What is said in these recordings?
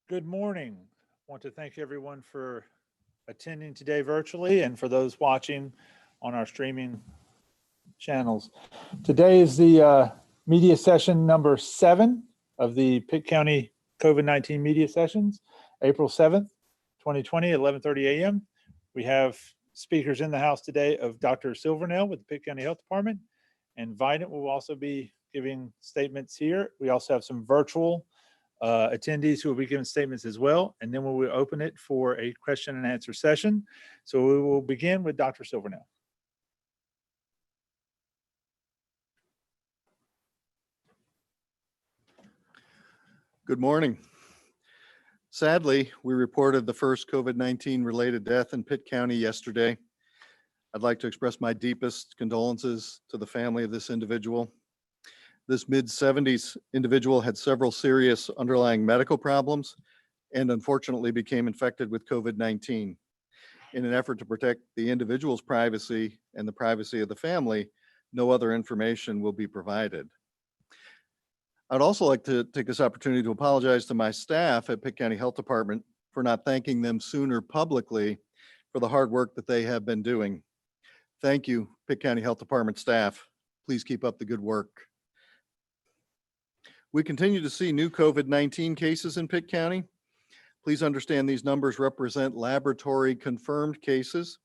Good morning. I want to thank everyone for attending today virtually and for those watching on our streaming channels. Today is the media session number 7 of the Pitt County COVID-19 media sessions, April 7th, 2020 at 11:30 a.m. We have speakers in the house today of Dr. Silvernail with the Pitt County Health Department, and Viton will also be giving statements here. We also have some virtual attendees who will be giving statements as well, and then we will open it for a question and answer session. So we will begin with Dr. Silvernail. Good morning. Sadly, we reported the first COVID-19 related death in Pitt County yesterday. I'd like to express my deepest condolences to the family of this individual. This mid-70s individual had several serious underlying medical problems and unfortunately became infected with COVID-19. In an effort to protect the individual's privacy and the privacy of the family, no other information will be provided. I'd also like to take this opportunity to apologize to my staff at Pitt County Health Department for not thanking them sooner publicly for the hard work that they have been doing. Thank you, Pitt County Health Department staff. Please keep up the good work. We continue to see new COVID-19 cases in Pitt County. Please understand these numbers represent laboratory confirmed cases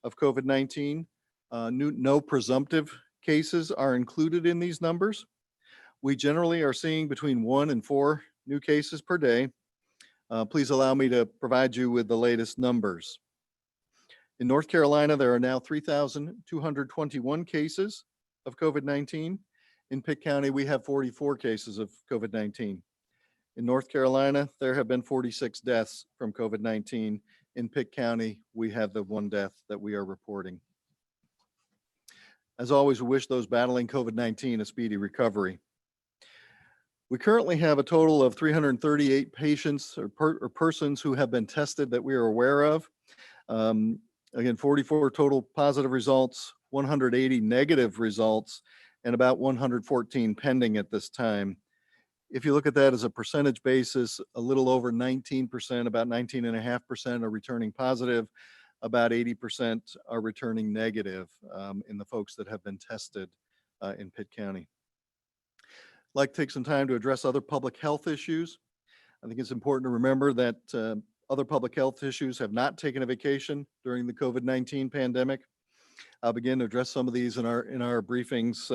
of COVID-19. No presumptive cases are included in these numbers. We generally are seeing between 1 and 4 new cases per day. Please allow me to provide you with the latest numbers. In North Carolina, there are now 3,221 cases of COVID-19. In Pitt County, we have 44 cases of COVID-19. In North Carolina, there have been 46 deaths from COVID-19. In Pitt County, we have the 1 death that we are reporting. As always, we wish those battling COVID-19 a speedy recovery. We currently have a total of 338 patients or persons who have been tested that we are aware of. Again, 44 total positive results, 180 negative results, and about 114 pending at this time. If you look at that as a percentage basis, a little over 19%, about 19.5% are returning positive, about 80% are returning negative in the folks that have been tested in Pitt County. I'd like to take some time to address other public health issues. I think it's important to remember that other public health issues have not taken a vacation during the COVID-19 pandemic. I'll begin to address some of these in our briefings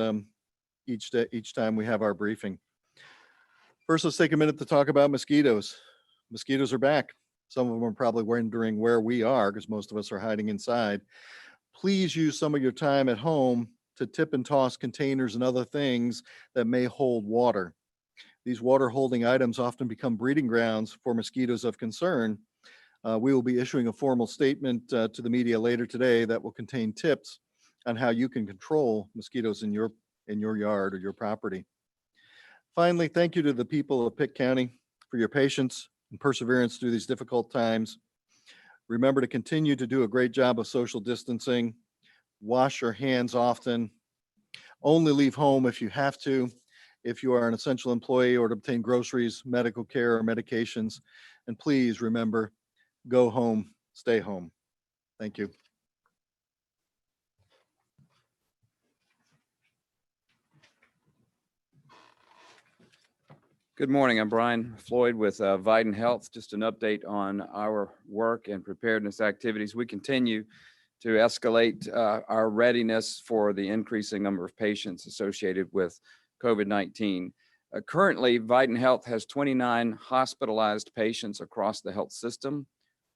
each time we have our briefing. First, let's take a minute to talk about mosquitoes. Mosquitoes are back. Some of them are probably wondering where we are because most of us are hiding inside. Please use some of your time at home to tip and toss containers and other things that may hold water. These water holding items often become breeding grounds for mosquitoes of concern. We will be issuing a formal statement to the media later today that will contain tips on how you can control mosquitoes in your yard or your property. Finally, thank you to the people of Pitt County for your patience and perseverance through these difficult times. Remember to continue to do a great job of social distancing. Wash your hands often. Only leave home if you have to, if you are an essential employee or to obtain groceries, medical care, or medications. And please remember, go home, stay home. Thank you. Good morning. I'm Brian Floyd with Viton Health. Just an update on our work and preparedness activities. We continue to escalate our readiness for the increasing number of patients associated with COVID-19. Currently, Viton Health has 29 hospitalized patients across the health system,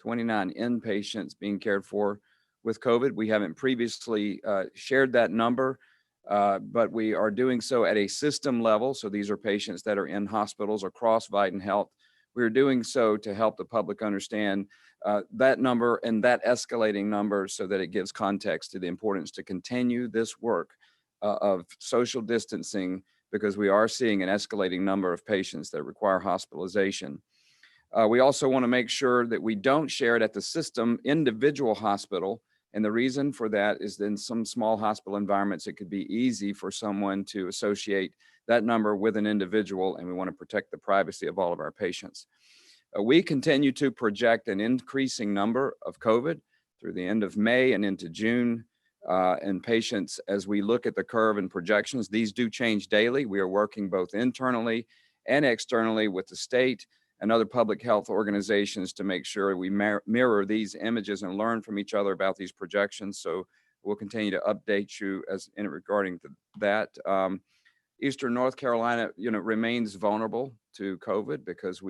29 inpatients being cared for with COVID. We haven't previously shared that number, but we are doing so at a system level. So these are patients that are in hospitals across Viton Health. We're doing so to help the public understand that number and that escalating number so that it gives context to the importance to continue this work of social distancing, because we are seeing an escalating number of patients that require hospitalization. We also want to make sure that we don't share it at the system individual hospital. And the reason for that is that in some small hospital environments, it could be easy for someone to associate that number with an individual, and we want to protect the privacy of all of our patients. We continue to project an increasing number of COVID through the end of May and into June. And patients, as we look at the curve and projections, these do change daily. We are working both internally and externally with the state and other public health organizations to make sure we mirror these images and learn from each other about these projections. So we'll continue to update you regarding that. Eastern North Carolina, remains vulnerable to COVID because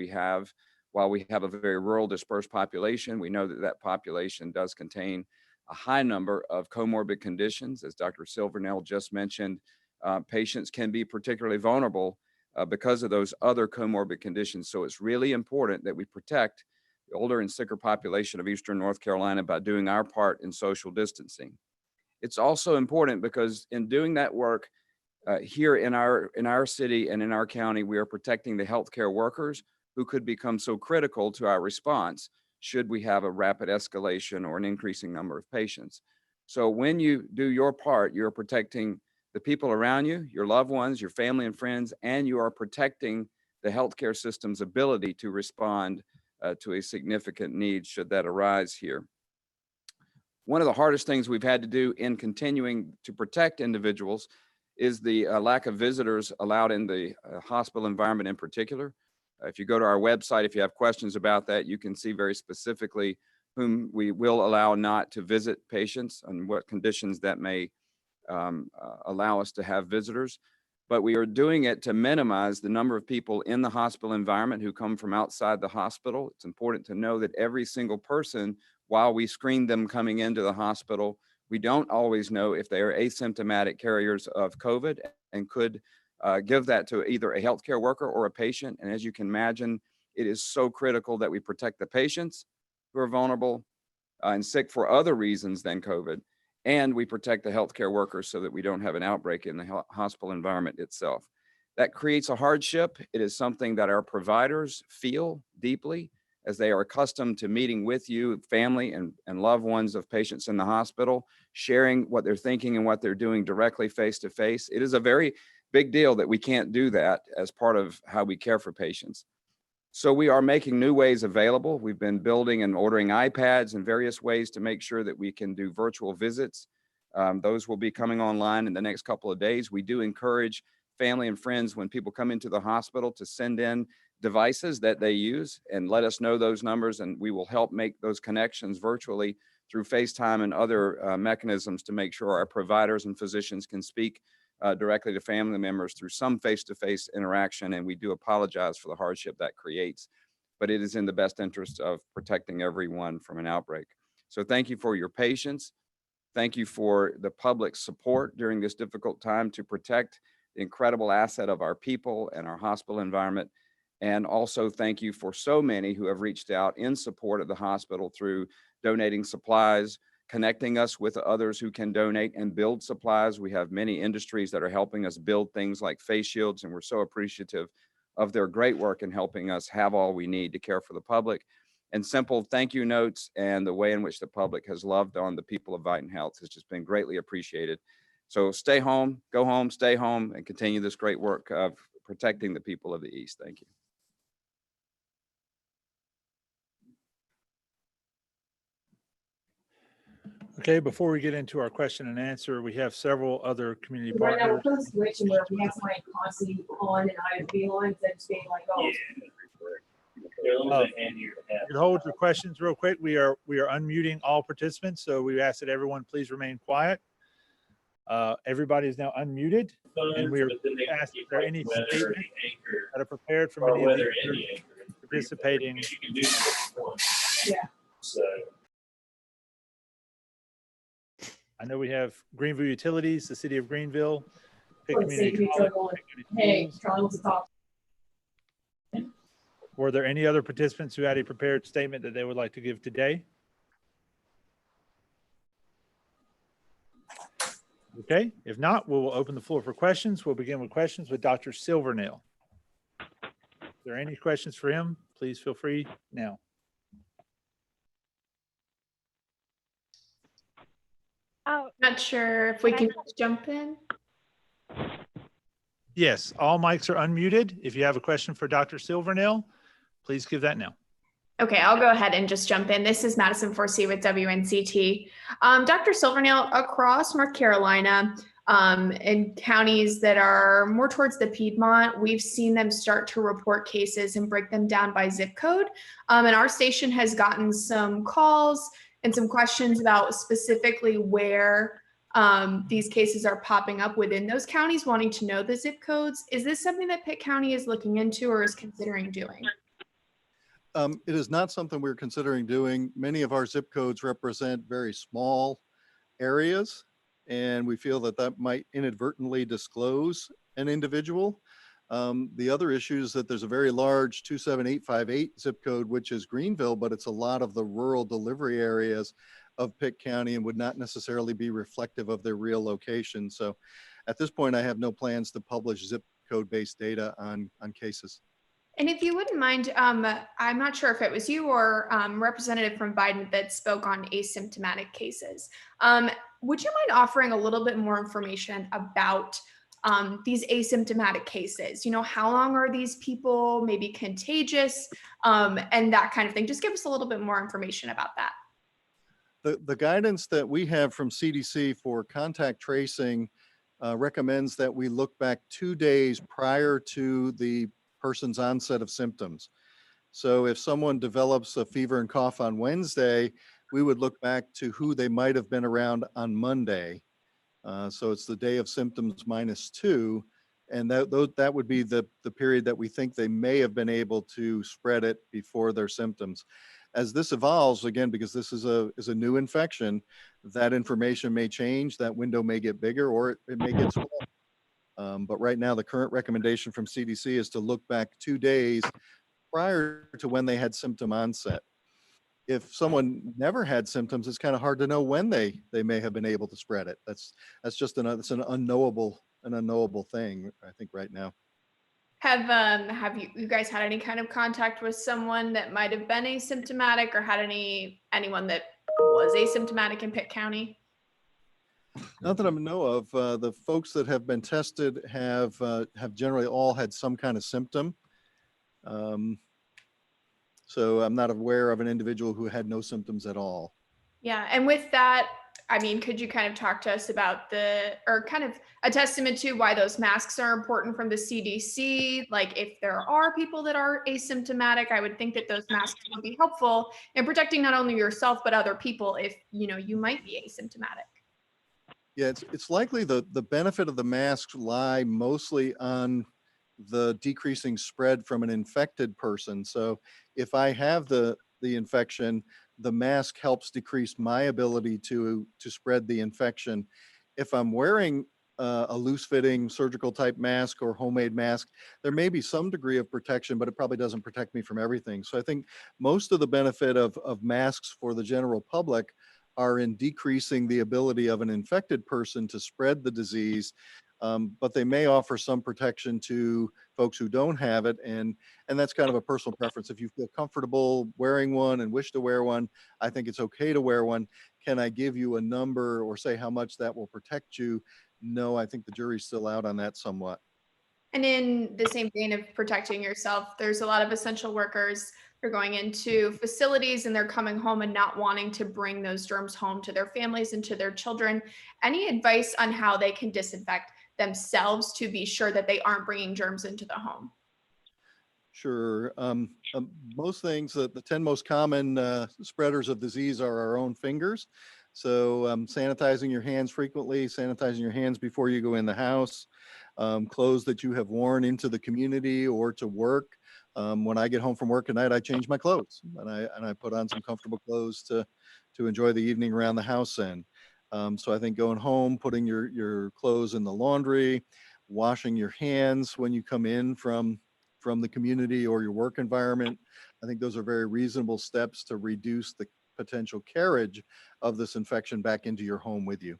while we have a very rural dispersed population, we know that population does contain a high number of comorbid conditions. As Dr. Silvernail just mentioned, patients can be particularly vulnerable because of those other comorbid conditions. So it's really important that we protect the older and sicker population of Eastern North Carolina by doing our part in social distancing. It's also important because in doing that work here in our city and in our county, we are protecting the healthcare workers who could become so critical to our response should we have a rapid escalation or an increasing number of patients. So when you do your part, you're protecting the people around you, your loved ones, your family and friends, and you are protecting the healthcare system's ability to respond to a significant need should that arise here. One of the hardest things we've had to do in continuing to protect individuals is the lack of visitors allowed in the hospital environment in particular. If you go to our website, if you have questions about that, you can see very specifically whom we will allow not to visit patients and what conditions that may allow us to have visitors. But we are doing it to minimize the number of people in the hospital environment who come from outside the hospital. It's important to know that every single person, while we screen them coming into the hospital, we don't always know if they are asymptomatic carriers of COVID and could give that to either a healthcare worker or a patient. And as you can imagine, it is so critical that we protect the patients who are vulnerable and sick for other reasons than COVID, and we protect the healthcare workers so that we don't have an outbreak in the hospital environment itself. That creates a hardship. It is something that our providers feel deeply as they are accustomed to meeting with you, family and loved ones of patients in the hospital, sharing what they're thinking and what they're doing directly face to face. It is a very big deal that we can't do that as part of how we care for patients. So we are making new ways available. We've been building and ordering iPads in various ways to make sure that we can do virtual visits. Those will be coming online in the next couple of days. We do encourage family and friends when people come into the hospital to send in devices that they use and let us know those numbers, and we will help make those connections virtually through FaceTime and other mechanisms to make sure our providers and physicians can speak directly to family members through some face-to-face interaction. And we do apologize for the hardship that creates, but it is in the best interest of protecting everyone from an outbreak. So thank you for your patience. Thank you for the public support during this difficult time to protect the incredible asset of our people and our hospital environment. And also thank you for so many who have reached out in support of the hospital through donating supplies, connecting us with others who can donate and build supplies. We have many industries that are helping us build things like face shields, and we're so appreciative of their great work in helping us have all we need to care for the public. And simple thank you notes and the way in which the public has loved on the people of Viton Health has just been greatly appreciated. So stay home, go home, stay home, and continue this great work of protecting the people of the East. Thank you. Okay, before we get into our question and answer, we have several other community Right now, we're partners. from a situation where we have somebody constantly on and IV lines that's being like, oh. They're a little bit handier to have. You can hold your questions real quick. We are unmuting all participants, so we ask that everyone please remain quiet. Everybody is now unmuted, and we are asked if there are any statements that are prepared from any of the others participating. You can do this once. Yeah. So. I know we have Greenville Utilities, the City of Greenville, Pitt Or the city Community of College. Greenville, hey, Charlie wants to talk. Were there any other participants who had a prepared statement that they would like to give today? Okay, if not, we will open the floor for questions. We'll begin with questions with Dr. Silvernail. If there are any questions for him, please feel free now. Oh, Not sure if we can just jump in. Yes, all mics are unmuted. If you have a question for Dr. Silvernail, please give that now. Okay, I'll go ahead and just jump in. This is Madison Forsey with WNCT. Dr. Silvernail, across North Carolina, in counties that are more towards the Piedmont, we've seen them start to report cases and break them down by zip code. And our station has gotten some calls and some questions about specifically where these cases are popping up within those counties, wanting to know the zip codes. Is this something that Pitt County is looking into or is considering doing? It is not something we're considering doing. Many of our zip codes represent very small areas, and we feel that that might inadvertently disclose an individual. The other issue is that there's a very large 27858 zip code, which is Greenville, but it's a lot of the rural delivery areas of Pitt County and would not necessarily be reflective of their real location. So at this point, I have no plans to publish zip code-based data on cases. And if you wouldn't mind, I'm not sure if it was you or representative from Biden that spoke on asymptomatic cases. Would you mind offering a little bit more information about these asymptomatic cases? You know, how long are these people maybe contagious and that kind of thing? Just give us a little bit more information about that. The guidance that we have from CDC for contact tracing recommends that we look back 2 days prior to the person's onset of symptoms. So if someone develops a fever and cough on Wednesday, we would look back to who they might have been around on Monday. So it's the day of symptoms -2. And that would be the period that we think they may have been able to spread it before their symptoms. As this evolves, again, because this is a new infection, that information may change, that window may get bigger, or it may get smaller. But right now, the current recommendation from CDC is to look back 2 days prior to when they had symptom onset. If someone never had symptoms, it's kind of hard to know when they may have been able to spread it. That's just it's an unknowable thing, I think, right now. Have you guys had any kind of contact with someone that might have been asymptomatic or had anyone that was asymptomatic in Pitt County? Not that I know of. The folks that have been tested have generally all had some kind of symptom. So I'm not aware of an individual who had no symptoms at all. Yeah, and with that, I mean, could you kind of talk to us about or kind of a testament to why those masks are important from the CDC? Like if there are people that are asymptomatic, I would think that those masks would be helpful in protecting not only yourself, but other people if, you know, you might be asymptomatic. Yeah, it's likely the benefit of the masks lie mostly on the decreasing spread from an infected person. So if I have the infection, the mask helps decrease my ability to spread the infection. If I'm wearing a loose fitting surgical type mask or homemade mask, there may be some degree of protection, but it probably doesn't protect me from everything. So I think most of the benefit of masks for the general public are in decreasing the ability of an infected person to spread the disease. But they may offer some protection to folks who don't have it. And that's kind of a personal preference. If you feel comfortable wearing one and wish to wear one, I think it's okay to wear one. Can I give you a number or say how much that will protect you? No, I think the jury's still out on that somewhat. And in the same vein of protecting yourself, there's a lot of essential workers. They're going into facilities and they're coming home and not wanting to bring those germs home to their families and to their children. Any advice on how they can disinfect themselves to be sure that they aren't bringing germs into the home? Sure. Most things, the 10 most common spreaders of disease are our own fingers. So sanitizing your hands frequently, sanitizing your hands before you go in the house, clothes that you have worn into the community or to work. When I get home from work at night, I change my clothes and I put on some comfortable clothes to enjoy the evening around the house in. So I think going home, putting your clothes in the laundry, washing your hands when you come in from the community or your work environment. I think those are very reasonable steps to reduce the potential carriage of this infection back into your home with you.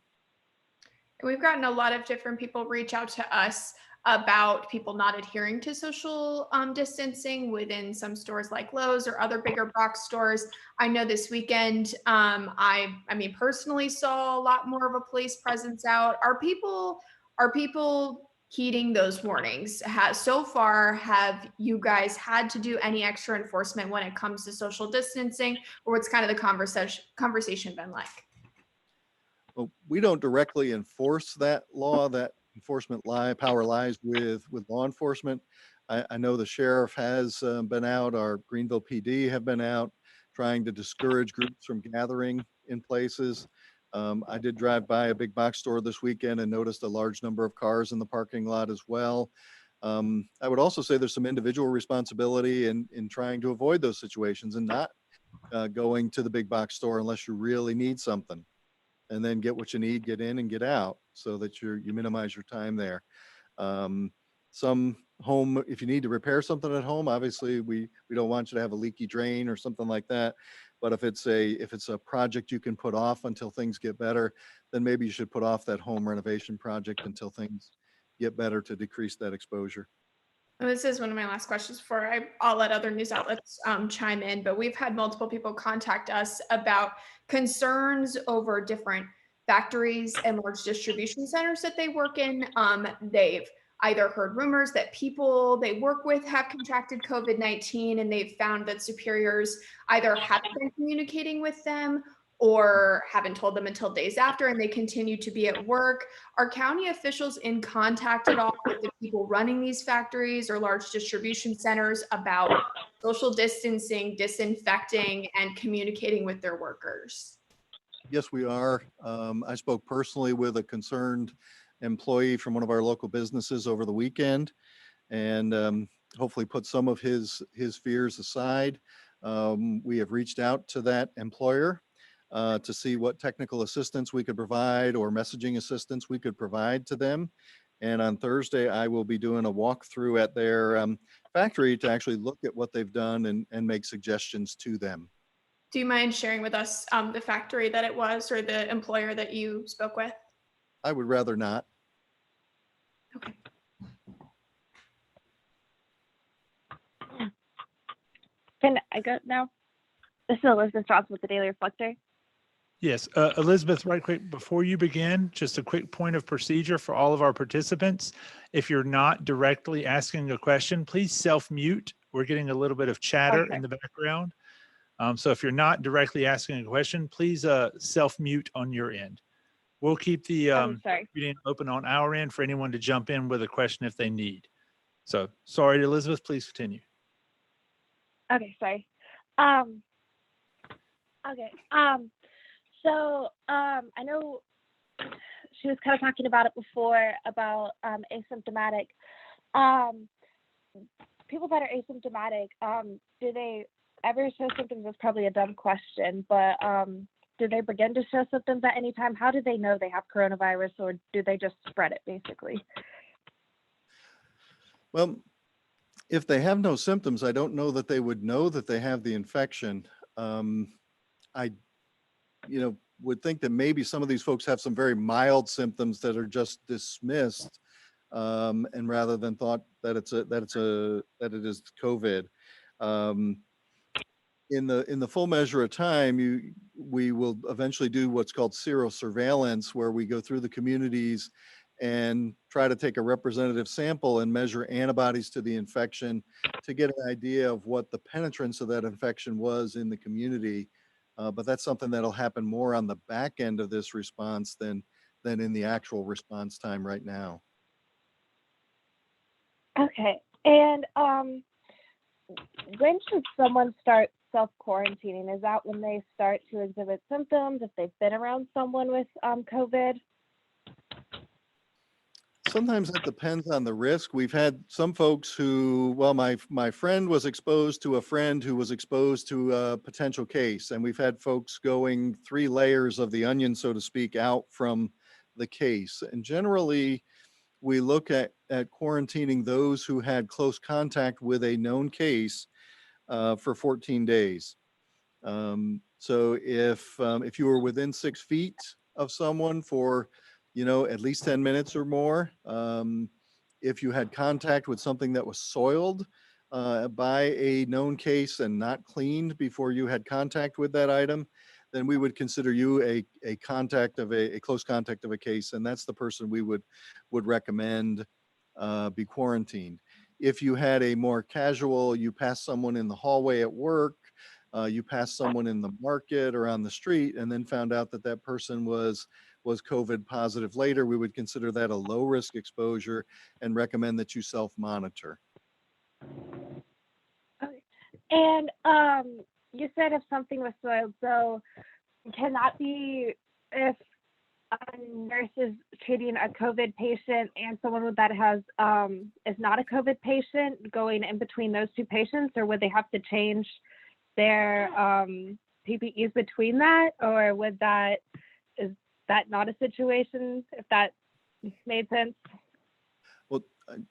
We've gotten a lot of different people reach out to us about people not adhering to social distancing within some stores like Lowe's or other bigger box stores. I know this weekend, I personally saw a lot more of a police presence out. Are people heeding those warnings? So far, have you guys had to do any extra enforcement when it comes to social distancing, or what's kind of the conversation been like? Well, we don't directly enforce that law. That enforcement power lies with law enforcement. I know the sheriff has been out. Our Greenville PD have been out trying to discourage groups from gathering in places. I did drive by a big box store this weekend and noticed a large number of cars in the parking lot as well. I would also say there's some individual responsibility in trying to avoid those situations and not going to the big box store unless you really need something, and then get what you need, get in and get out, so that you minimize your time there. Some home, if you need to repair something at home, obviously we don't want you to have a leaky drain or something like that. But if it's a project you can put off until things get better, then maybe you should put off that home renovation project until things get better to decrease that exposure. And this is one of my last questions before I'll let other news outlets chime in, but we've had multiple people contact us about concerns over different factories and large distribution centers that they work in. They've either heard rumors that people they work with have contracted COVID-19, and they've found that superiors either haven't been communicating with them or haven't told them until days after, and they continue to be at work. Are county officials in contact at all with the people running these factories or large distribution centers about social distancing, disinfecting, and communicating with their workers? Yes, we are. I spoke personally with a concerned employee from one of our local businesses over the weekend, and hopefully put some of his fears aside. We have reached out to that employer to see what technical assistance we could provide or messaging assistance we could provide to them. And on Thursday, I will be doing a walkthrough at their factory to actually look at what they've done and make suggestions to them. Do you mind sharing with us the factory that it was or the employer that you spoke with? I would rather not. Okay. Can I go now? This is Elizabeth Johnson with the Daily Reflector. Yes, Elizabeth, right quick, before you begin, just a quick point of procedure for all of our participants. If you're not directly asking a question, please self-mute. We're getting a little bit of chatter Okay. in the background. So if you're not directly asking a question, please self-mute on your end. We'll keep the I'm sorry. meeting open on our end for anyone to jump in with a question if they need. So sorry, Elizabeth, please continue. Okay, sorry. Okay. So I know she was kind of talking about it before about asymptomatic. People that are asymptomatic, do they ever show symptoms? That's probably a dumb question, but do they begin to show symptoms at any time? How do they know they have coronavirus, or do they just spread it basically? Well, if they have no symptoms, I don't know that they would know that they have the infection. I would think that maybe some of these folks have some very mild symptoms that are just dismissed, and rather than thought that it is COVID. In the full measure of time, we will eventually do what's called serosurveillance, where we go through the communities and try to take a representative sample and measure antibodies to the infection to get an idea of what the penetrance of that infection was in the community. But that's something that'll happen more on the back end of this response than in the actual response time right now. Okay. And when should someone start self-quarantining? Is that when they start to exhibit symptoms, if they've been around someone with COVID? Sometimes it depends on the risk. We've had some folks who, well, my friend was exposed to a friend who was exposed to a potential case, and we've had folks going 3 layers of the onion, so to speak, out from the case. And generally, we look at quarantining those who had close contact with a known case for 14 days. So if you were within 6 feet of someone for at least 10 minutes or more, if you had contact with something that was soiled by a known case and not cleaned before you had contact with that item, then we would consider you a close contact of a case, and that's the person we would recommend be quarantined. If you had a more casual, you passed someone in the hallway at work, you passed someone in the market or on the street, and then found out that that person was COVID positive later, we would consider that a low risk exposure and recommend that you self-monitor. Okay. And you said if something was soiled, so can that be if a nurse is treating a COVID patient and someone that has is not a COVID patient going in between those two patients, or would they have to change their PPEs between that, or is that not a situation, if that made sense? Well,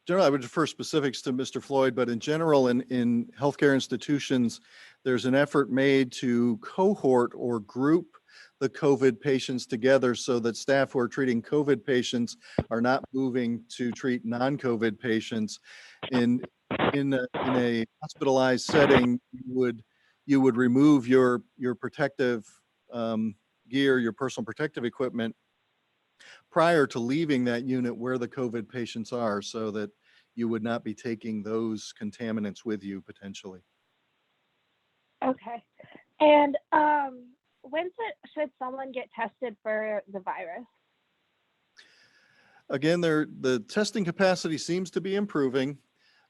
generally, I would defer specifics to Mr. Floyd, but in general, in healthcare institutions, there's an effort made to cohort or group the COVID patients together so that staff who are treating COVID patients are not moving to treat non-COVID patients. In a hospitalized setting, you would remove your protective gear, your personal protective equipment prior to leaving that unit where the COVID patients are, so that you would not be taking those contaminants with you potentially. Okay. And when should someone get tested for the virus? Again, the testing capacity seems to be improving.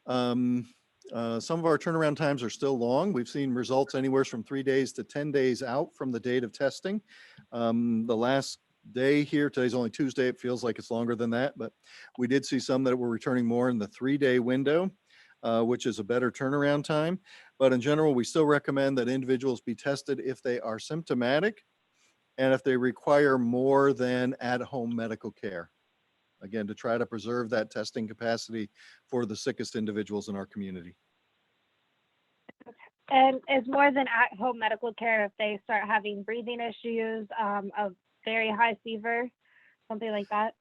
Some of our turnaround times are still long. We've seen results anywhere from 3 days to 10 days out from the date of testing. The last day here, today's only Tuesday, it feels like it's longer than that, but we did see some that were returning more in the 3-day window, which is a better turnaround time. But in general, we still recommend that individuals be tested if they are symptomatic and if they require more than at-home medical care. Again, to try to preserve that testing capacity for the sickest individuals in our community. And is more than at-home medical care if they start having breathing issues, a very high fever, something like that?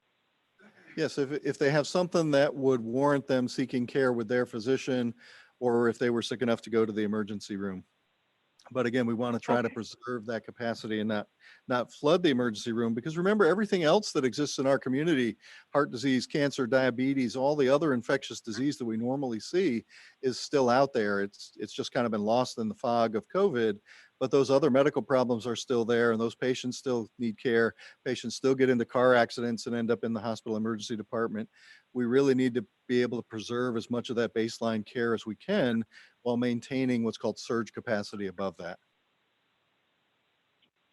Yes, if they have something that would warrant them seeking care with their physician, or if they were sick enough to go to the emergency room. But again, we want to try to preserve that capacity and not flood the emergency room, because remember, everything else that exists in our community, heart disease, cancer, diabetes, all the other infectious disease that we normally see is still out there. It's just kind of been lost in the fog of COVID, but those other medical problems are still there, and those patients still need care. Patients still get into car accidents and end up in the hospital emergency department. We really need to be able to preserve as much of that baseline care as we can while maintaining what's called surge capacity above that.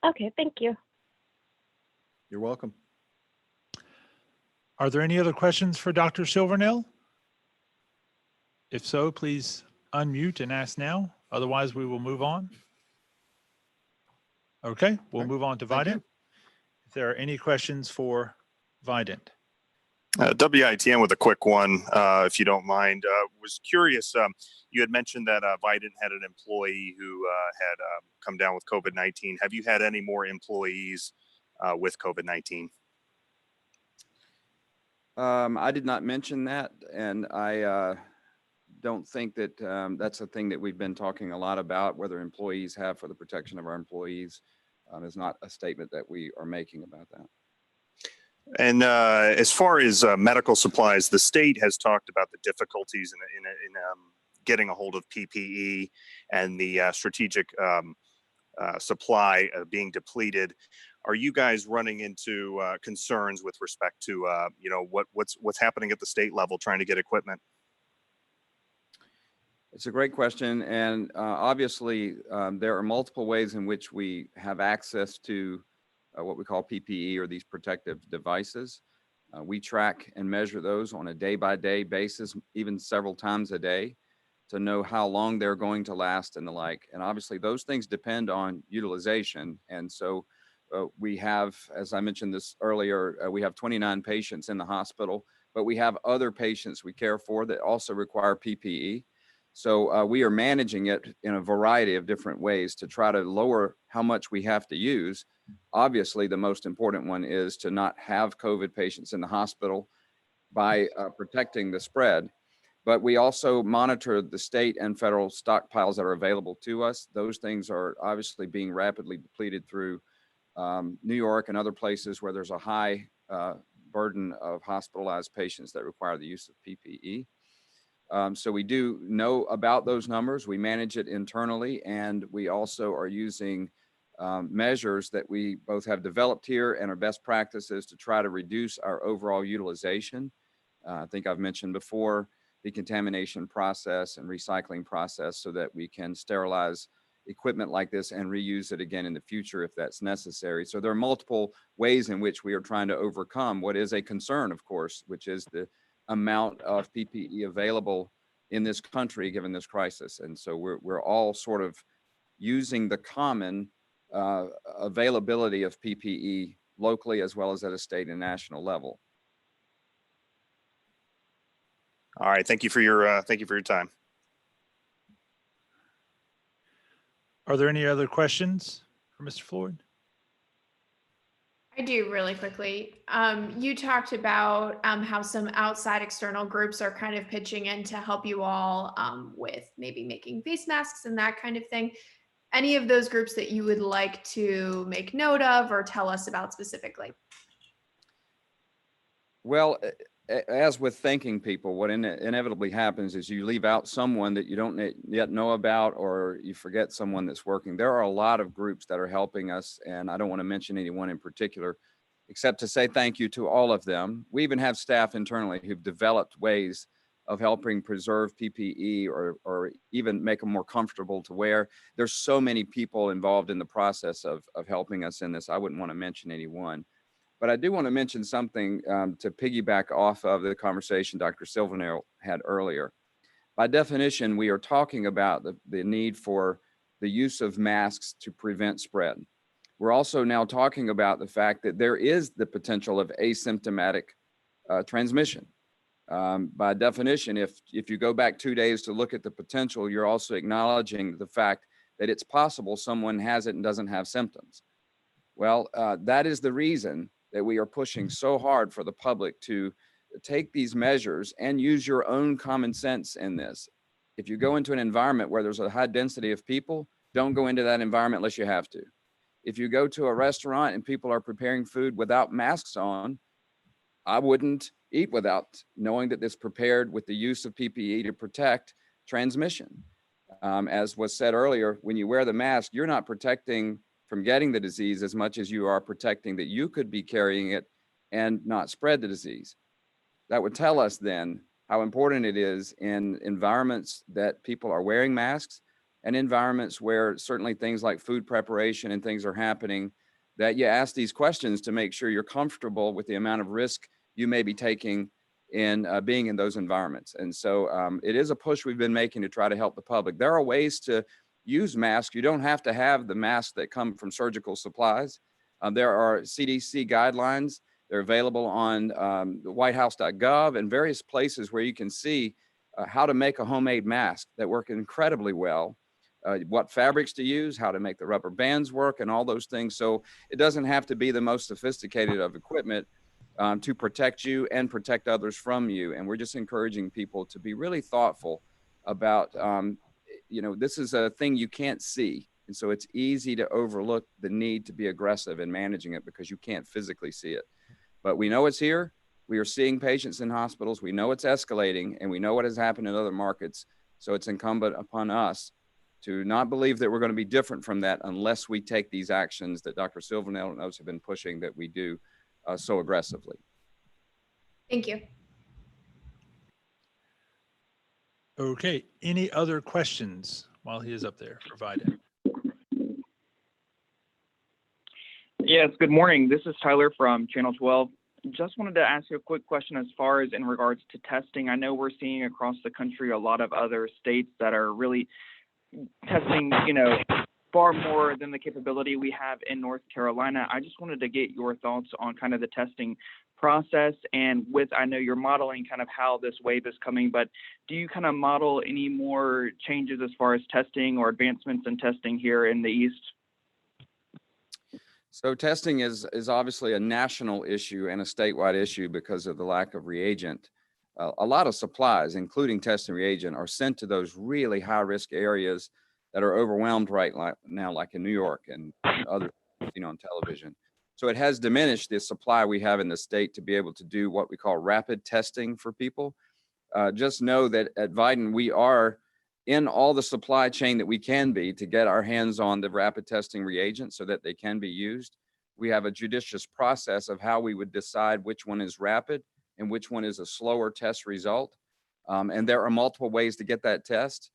Okay, thank you. You're welcome. Are there any other questions for Dr. Silvernail? If so, please unmute and ask now. Otherwise, we will move on. Okay, we'll move on to Thank you. Viton. If there are any questions for Viton. WITN with a quick one, if you don't mind. Was curious, you had mentioned that Viton had an employee who had come down with COVID-19. Have you had any more employees with COVID-19? I did not mention that, and I don't think that that's a thing that we've been talking a lot about, whether employees have for the protection of our employees. Is not a statement that we are making about that. And as far as medical supplies, the state has talked about the difficulties in getting a hold of PPE and the strategic supply being depleted. Are you guys running into concerns with respect to what's happening at the state level trying to get equipment? It's a great question, and obviously there are multiple ways in which we have access to what we call PPE, or these protective devices. We track and measure those on a day-by-day basis, even several times a day, to know how long they're going to last and the like. And obviously those things depend on utilization. And so we have, as I mentioned this earlier, we have 29 patients in the hospital, but we have other patients we care for that also require PPE. So we are managing it in a variety of different ways to try to lower how much we have to use. Obviously, the most important one is to not have COVID patients in the hospital by protecting the spread. But we also monitor the state and federal stockpiles that are available to us. Those things are obviously being rapidly depleted through New York and other places where there's a high burden of hospitalized patients that require the use of PPE. So we do know about those numbers. We manage it internally, and we also are using measures that we both have developed here and our best practices to try to reduce our overall utilization. I think I've mentioned before the contamination process and recycling process so that we can sterilize equipment like this and reuse it again in the future if that's necessary. So there are multiple ways in which we are trying to overcome what is a concern, of course, which is the amount of PPE available in this country given this crisis. And so we're all sort of using the common availability of PPE locally as well as at a state and national level. All right. Thank you for your time. Are there any other questions for Mr. Floyd? I do really quickly. You talked about how some outside external groups are kind of pitching in to help you all with maybe making face masks and that kind of thing. Any of those groups that you would like to make note of or tell us about specifically? Well, as with thanking people, what inevitably happens is you leave out someone that you don't yet know about, or you forget someone that's working. There are a lot of groups that are helping us, and I don't want to mention anyone in particular, except to say thank you to all of them. We even have staff internally who've developed ways of helping preserve PPE or even make them more comfortable to wear. There's so many people involved in the process of helping us in this. I wouldn't want to mention anyone. But I do want to mention something to piggyback off of the conversation Dr. Silvernail had earlier. By definition, we are talking about the need for the use of masks to prevent spread. We're also now talking about the fact that there is the potential of asymptomatic transmission. By definition, if you go back 2 days to look at the potential, you're also acknowledging the fact that it's possible someone has it and doesn't have symptoms. Well, that is the reason that we are pushing so hard for the public to take these measures and use your own common sense in this. If you go into an environment where there's a high density of people, don't go into that environment unless you have to. If you go to a restaurant and people are preparing food without masks on, I wouldn't eat without knowing that it's prepared with the use of PPE to protect transmission. As was said earlier, when you wear the mask, you're not protecting from getting the disease as much as you are protecting that you could be carrying it and not spread the disease. That would tell us then how important it is in environments that people are wearing masks and environments where certainly things like food preparation and things are happening, that you ask these questions to make sure you're comfortable with the amount of risk you may be taking in being in those environments. And so it is a push we've been making to try to help the public. There are ways to use masks. You don't have to have the masks that come from surgical supplies. There are CDC guidelines. They're available on the whitehouse.gov and various places where you can see how to make a homemade mask that work incredibly well, what fabrics to use, how to make the rubber bands work, and all those things. So it doesn't have to be the most sophisticated of equipment to protect you and protect others from you. And we're just encouraging people to be really thoughtful about this is a thing you can't see. And so it's easy to overlook the need to be aggressive in managing it because you can't physically see it. But we know it's here. We are seeing patients in hospitals. We know it's escalating, and we know what has happened in other markets. So it's incumbent upon us to not believe that we're going to be different from that unless we take these actions that Dr. Silvernail and others have been pushing that we do so aggressively. Thank you. Okay, any other questions while he is up there for Viton? Yes, good morning. This is Tyler from Channel 12. Just wanted to ask you a quick question as far as in regards to testing. I know we're seeing across the country a lot of other states that are really testing, far more than the capability we have in North Carolina. I just wanted to get your thoughts on kind of the testing process, and I know you're modeling kind of how this wave is coming, but do you kind of model any more changes as far as testing or advancements in testing here in the East? So testing is obviously a national issue and a statewide issue because of the lack of reagent. A lot of supplies, including testing reagent, are sent to those really high-risk areas that are overwhelmed right now, like in New York and other on television. So it has diminished the supply we have in the state to be able to do what we call rapid testing for people. Just know that at Viton, we are in all the supply chain that we can be to get our hands on the rapid testing reagents so that they can be used. We have a judicious process of how we would decide which one is rapid and which one is a slower test result. And there are multiple ways to get that test.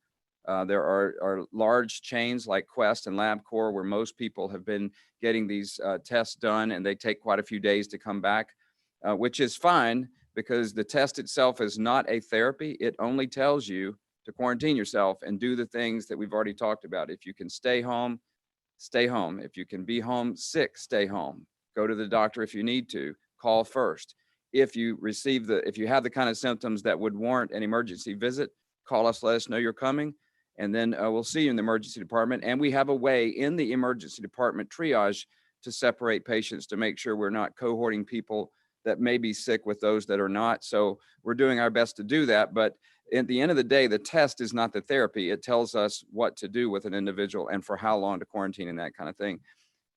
There are large chains like Quest and LabCorp where most people have been getting these tests done, and they take quite a few days to come back, which is fine because the test itself is not a therapy. It only tells you to quarantine yourself and do the things that we've already talked about. If you can stay home, stay home. If you can be home sick, stay home. Go to the doctor if you need to. Call first. If you have the kind of symptoms that would warrant an emergency visit, call us, let us know you're coming, and then we'll see you in the emergency department. And we have a way in the emergency department triage to separate patients to make sure we're not cohorting people that may be sick with those that are not. So we're doing our best to do that. But at the end of the day, the test is not the therapy. It tells us what to do with an individual and for how long to quarantine and that kind of thing.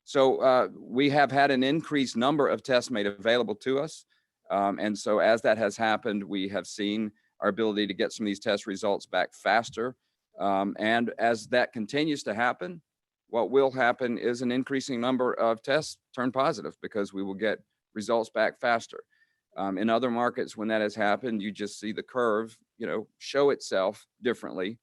So we have had an increased number of tests made available to us. And so as that has happened, we have seen our ability to get some of these test results back faster. And as that continues to happen, what will happen is an increasing number of tests turn positive because we will get results back faster. In other markets, when that has happened, you just see the curve, show itself differently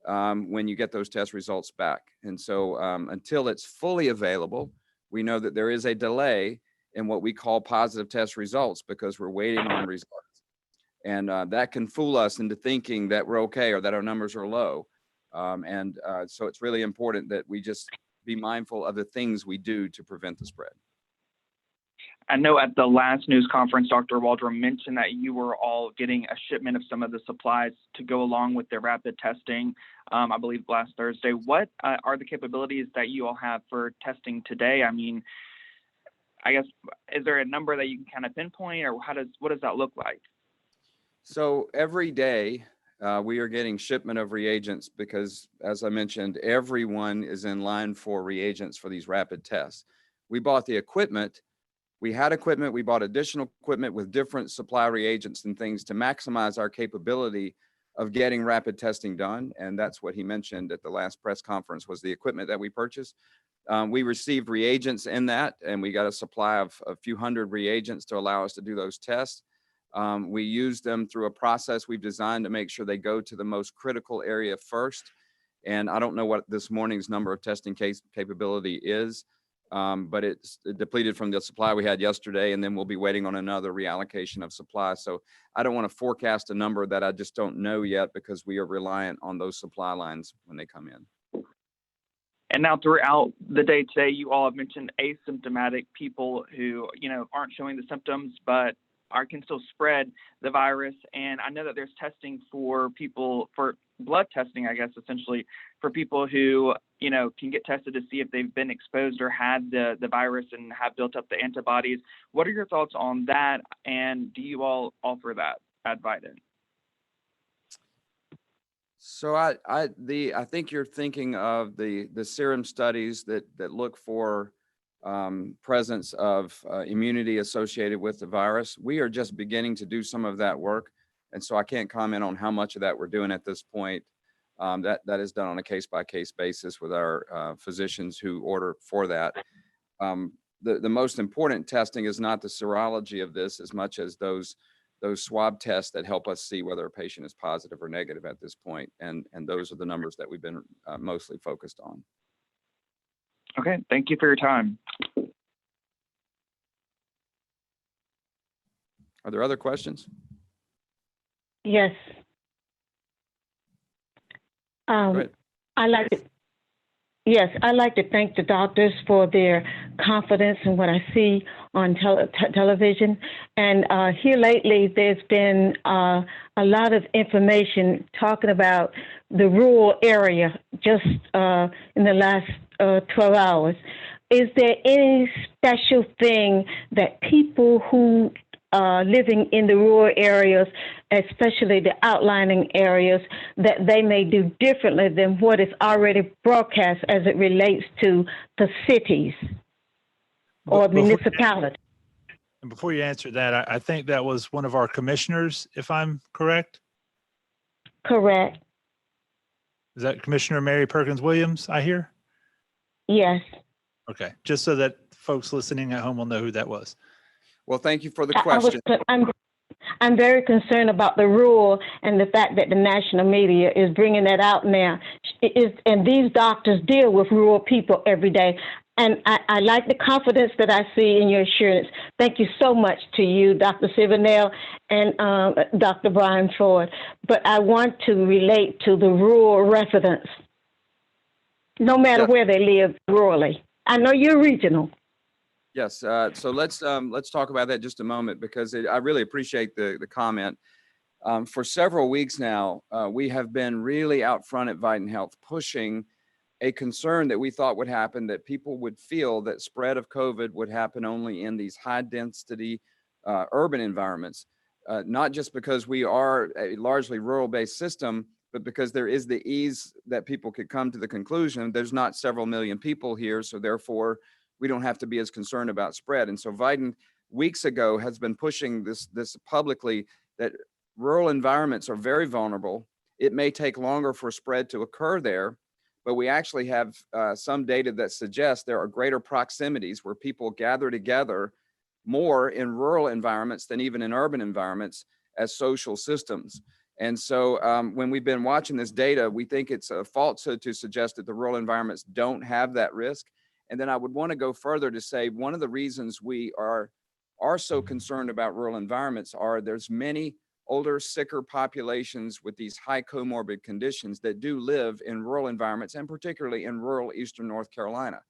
when you get those test results back. And so until it's fully available, we know that there is a delay in what we call positive test results because we're waiting on results. And that can fool us into thinking that we're okay or that our numbers are low. So it's really important that we just be mindful of the things we do to prevent the spread. I know at the last news conference, Dr. Waldron mentioned that you were all getting a shipment of some of the supplies to go along with the rapid testing, I believe last Thursday. What are the capabilities that you all have for testing today? I mean, I guess, is there a number that you can kind of pinpoint, or what does that look like? So every day we are getting shipment of reagents because, as I mentioned, everyone is in line for reagents for these rapid tests. We bought the equipment. We had equipment. We bought additional equipment with different supply reagents and things to maximize our capability of getting rapid testing done. And that's what he mentioned at the last press conference was the equipment that we purchased. We received reagents in that, and we got a supply of a few hundred reagents to allow us to do those tests. We use them through a process we've designed to make sure they go to the most critical area first. And I don't know what this morning's number of testing case capability is, but it's depleted from the supply we had yesterday, and then we'll be waiting on another reallocation of supply. So I don't want to forecast a number that I just don't know yet because we are reliant on those supply lines when they come in. And now throughout the day today, you all have mentioned asymptomatic people who, aren't showing the symptoms, but can still spread the virus. And I know that there's testing for people, for blood testing, I guess, essentially, for people who, can get tested to see if they've been exposed or had the virus and have built up the antibodies. What are your thoughts on that? And do you all offer that at Viton? So I think you're thinking of the serum studies that look for presence of immunity associated with the virus. We are just beginning to do some of that work. And so I can't comment on how much of that we're doing at this point. That is done on a case-by-case basis with our physicians who order for that. The most important testing is not the serology of this as much as those swab tests that help us see whether a patient is positive or negative at this point. And those are the numbers that we've been mostly focused on. Okay, thank you for your time. Are there other questions? Yes. I'd like to thank the doctors for their confidence in what I see on television. And here lately, there's been a lot of information talking about the rural area just in the last 12 hours. Is there any special thing that people who are living in the rural areas, especially the outlying areas, that they may do differently than what is already broadcast as it relates to the cities? or Before- municipality. And before you answer that, I think that was one of our commissioners, if I'm correct. Correct. Is that Commissioner Mary Perkins Williams, I hear? Yes. Okay, just so that folks listening at home will know who that was. Well, thank you for the I was, question. I'm very concerned about the rule and the fact that the national media is bringing that out now. And these doctors deal with rural people every day. And I like the confidence that I see in your assurance. Thank you so much to you, Dr. Silvernell and Dr. Brian Ford. But I want to relate to the rural residents, no matter Yes. where they live rurally. I know you're regional. Yes, so let's talk about that just a moment, because I really appreciate the comment. For several weeks now, we have been really out front at Viton Health pushing a concern that we thought would happen, that people would feel that spread of COVID would happen only in these high density urban environments, not just because we are a largely rural based system, but because there is the ease that people could come to the conclusion there's not several million people here, so therefore we don't have to be as concerned about spread. And so Viton weeks ago has been pushing this publicly, that rural environments are very vulnerable. It may take longer for spread to occur there, but we actually have some data that suggests there are greater proximities where people gather together more in rural environments than even in urban environments as social systems. And so when we've been watching this data, we think it's a falsehood to suggest that the rural environments don't have that risk. And then I would want to go further to say one of the reasons we are so concerned about rural environments are there's many older, sicker populations with these high comorbid conditions that do live in rural environments, and particularly in rural eastern North Carolina.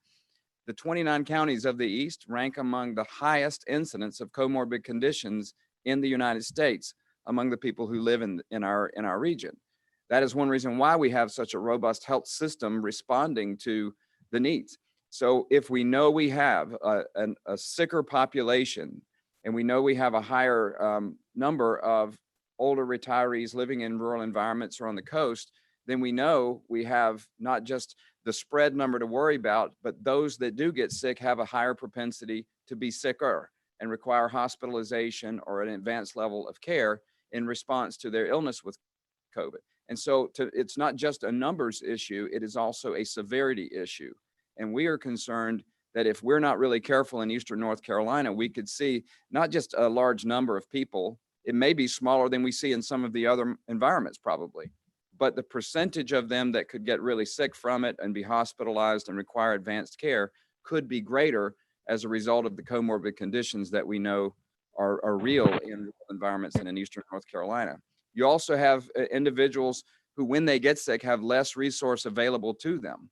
The 29 counties of the East rank among the highest incidence of comorbid conditions in the United States among the people who live in our region. That is one reason why we have such a robust health system responding to the needs. So if we know we have a sicker population, and we know we have a higher number of older retirees living in rural environments or on the coast, then we know we have not just the spread number to worry about, but those that do get sick have a higher propensity to be sicker and require hospitalization or an advanced level of care in response to their illness with COVID. And so it's not just a numbers issue, it is also a severity issue. And we are concerned that if we're not really careful in eastern North Carolina, we could see not just a large number of people, it may be smaller than we see in some of the other environments probably, but the percentage of them that could get really sick from it and be hospitalized and require advanced care could be greater as a result of the comorbid conditions that we know are real in environments and in eastern North Carolina. You also have individuals who, when they get sick, have less resource available to them.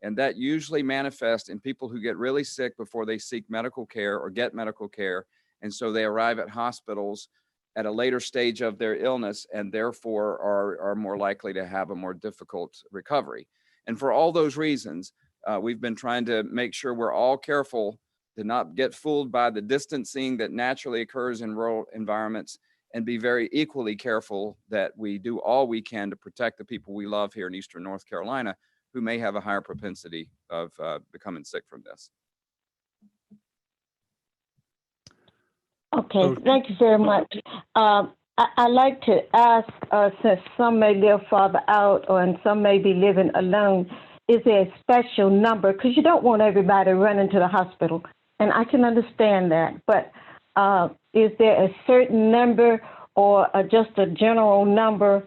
And that usually manifests in people who get really sick before they seek medical care or get medical care. And so they arrive at hospitals at a later stage of their illness, and therefore are more likely to have a more difficult recovery. And for all those reasons, we've been trying to make sure we're all careful to not get fooled by the distancing that naturally occurs in rural environments, and be very equally careful that we do all we can to protect the people we love here in eastern North Carolina who may have a higher propensity of becoming sick from this. Okay, thank you very much. I'd like to ask, since some may live farther out and some may be living alone, is there a special number? Because you don't want everybody running to the hospital, and I can understand that. But is there a certain number or just a general number?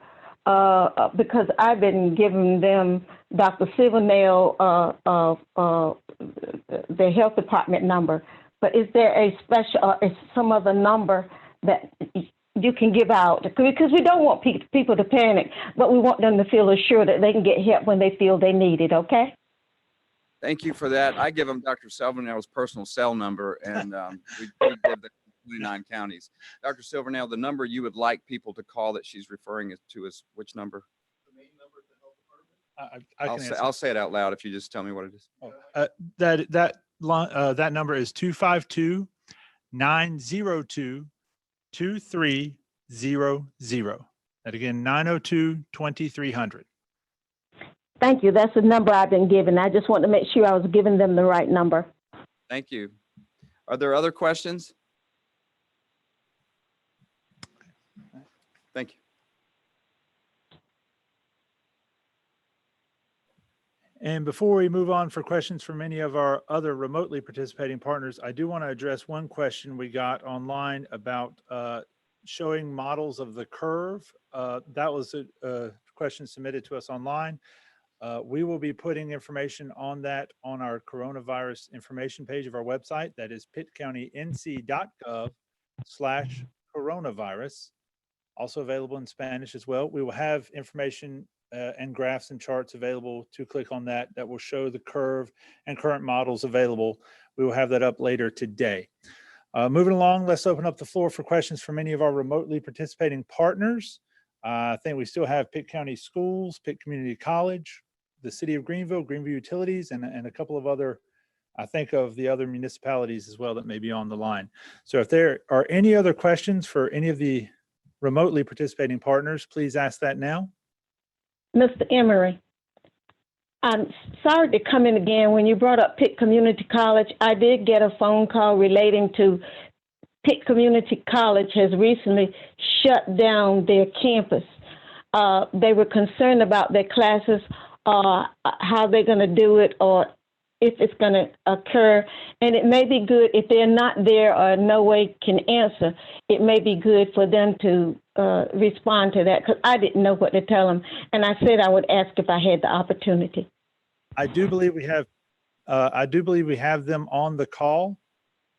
Because I've been giving them Dr. Silvernell, the health department number. But is there a special, is some other number that you can give out? Because we don't want people to panic, but we want them to feel assured that they can get help when they feel they need it, okay? Thank you for that. I give them Dr. Silvernell's personal cell number, and we give the 29 counties. Dr. Silvernell, the number you would like people to call that she's referring to is which number? The main number at the health department? I'll say it out loud if you just tell me what it is. That number is 252-902-2300. That again, 902-2300. Thank you. That's the number I've been given. I just want to make sure I was giving them the right number. Thank you. Are there other questions? Thank you. And before we move on for questions from any of our other remotely participating partners, I do want to address one question we got online about showing models of the curve. That was a question submitted to us online. We will be putting information on that on our coronavirus information page of our website. That is pittcountync.gov/coronavirus. Also available in Spanish as well. We will have information and graphs and charts available to click on that will show the curve and current models available. We will have that up later today. Moving along, let's open up the floor for questions from any of our remotely participating partners. I think we still have Pitt County Schools, Pitt Community College, the City of Greenville, Greenville Utilities, and a couple of other, I think of the other municipalities as well that may be on the line. So if there are any other questions for any of the remotely participating partners, please ask that now. Mr. Emery, I'm sorry to come in again. When you brought up Pitt Community College, I did get a phone call relating to Pitt Community College has recently shut down their campus. They were concerned about their classes, how they're going to do it, or if it's going to occur. And it may be good if they're not there or no way can answer. It may be good for them to respond to that, because I didn't know what to tell them. And I said I would ask if I had the opportunity. I do believe we have them on the call.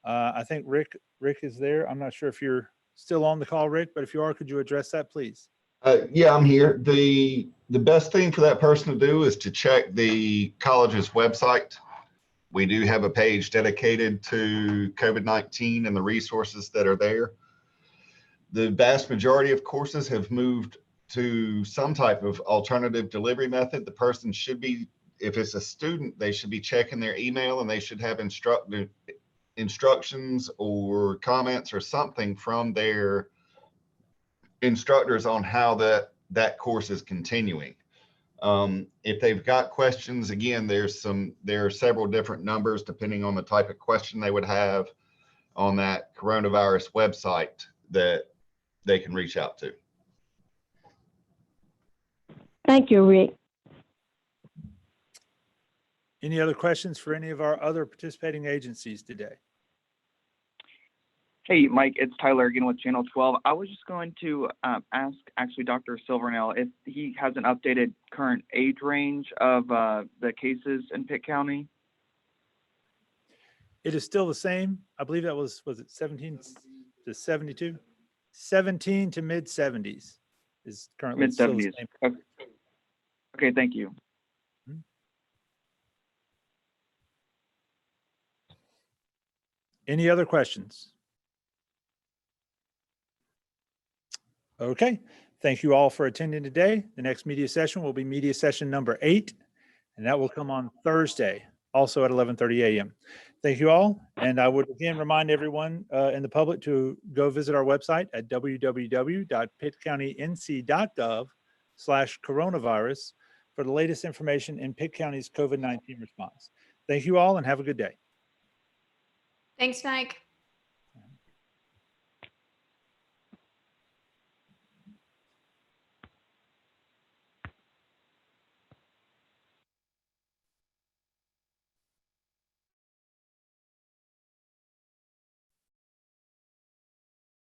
I think Rick is there. I'm not sure if you're still on the call, Rick, but if you are, could you address that, please? Yeah, I'm here. The best thing for that person to do is to check the college's website. We do have a page dedicated to COVID-19 and the resources that are there. The vast majority of courses have moved to some type of alternative delivery method. The person should be, if it's a student, they should be checking their email, and they should have instructions or comments or something from their instructors on how that course is continuing. If they've got questions, again, there are several different numbers depending on the type of question they would have on that coronavirus website that they can reach out to. Thank you, Rick. Any other questions for any of our other participating agencies today? Hey, Mike, it's Tyler again with Channel 12. I was just going to ask actually Dr. Silvernail if he has an updated current age range of the cases in Pitt County. It is still the same. I believe that was it 17 to 72? 17 to mid 70s is currently Mid 70s. Okay, thank you. Any other questions? Okay, thank you all for attending today. The next media session will be media session number 8, and that will come on Thursday, also at 11:30 a.m. Thank you all, and I would again remind everyone in the public to go visit our website at www.pittcountync.gov/coronavirus for the latest information in Pitt County's COVID-19 response. Thank you all, and have a good day. Thanks, Mike.